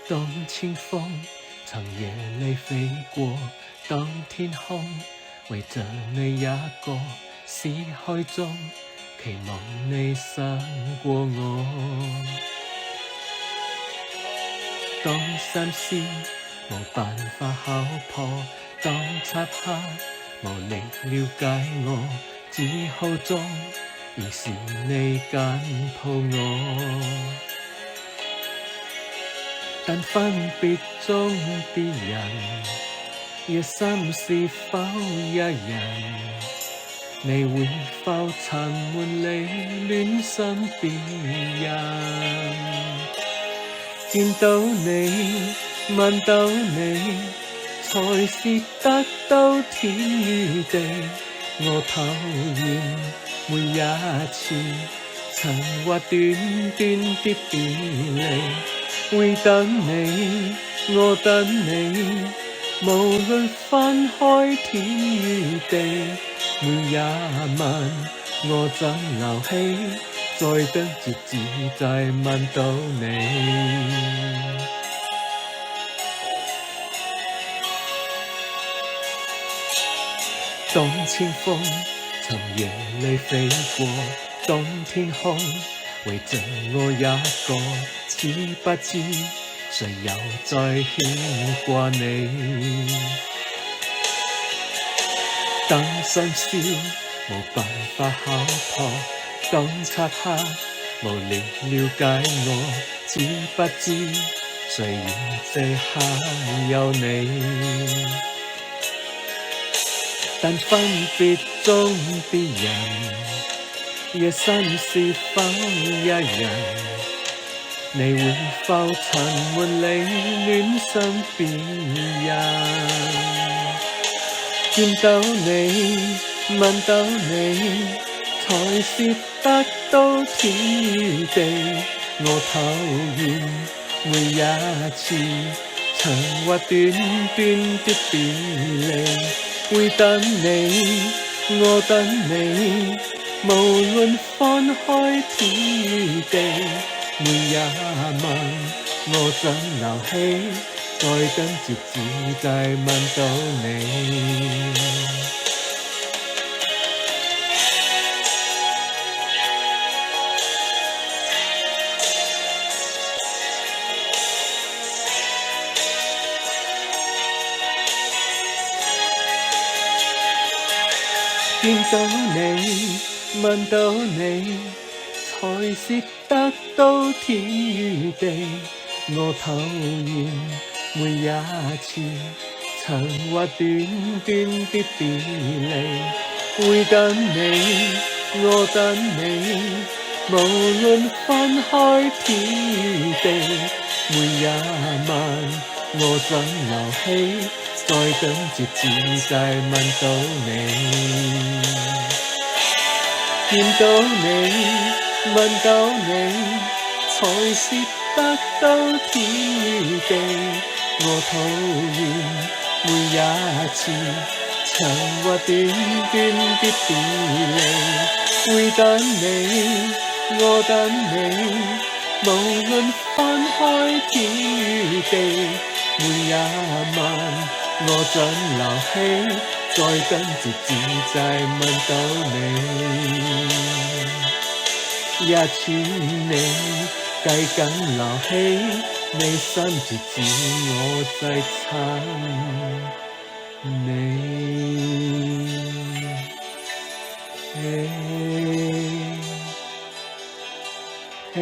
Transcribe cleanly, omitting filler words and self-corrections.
冬清风从夜里飞过冬天空，为着你一個思海中，期望你勝過我。當心思無辦法考破，當漆黑無力了解我，只好中仍是你緊抱我。但分別中的人，夜深是否一人？你會否沉悶離戀心別人？見到你，問到你，才是得到天與地。我討厭每一次曾或短短的別離。會等你，我等你，無論分開天與地，每一晚我怎留起，再等節子再問到你。冬清風從夜裏飛過冬天空，為着我一個，知不知誰又再牽掛你？當深宵無辦法考破，當漆黑無力了解我，知不知誰願這刻有你？但分別中的人，夜深是否一人？你會否沉悶離戀心別人？見到你，問到你，才是得到天與地。我討厭每一次長或短短的別離。會等你，我等你，無論分開天與地，每一晚我怎留起，再等節子再問到你。見到你，問到你，才是得到天與地。我討厭每一次長或短短的別離。會等你，我等你，無論分開天與地，每一晚我怎留起，再等節子再問到你。見到你，問到你，才是得到天與地。我討厭每一次長或短短的別離。會等你，我等你，無論分開天與地，每一晚我怎留起，再等節子再問到你。一串你計緊留起，你心節子我再親你。嘿嘿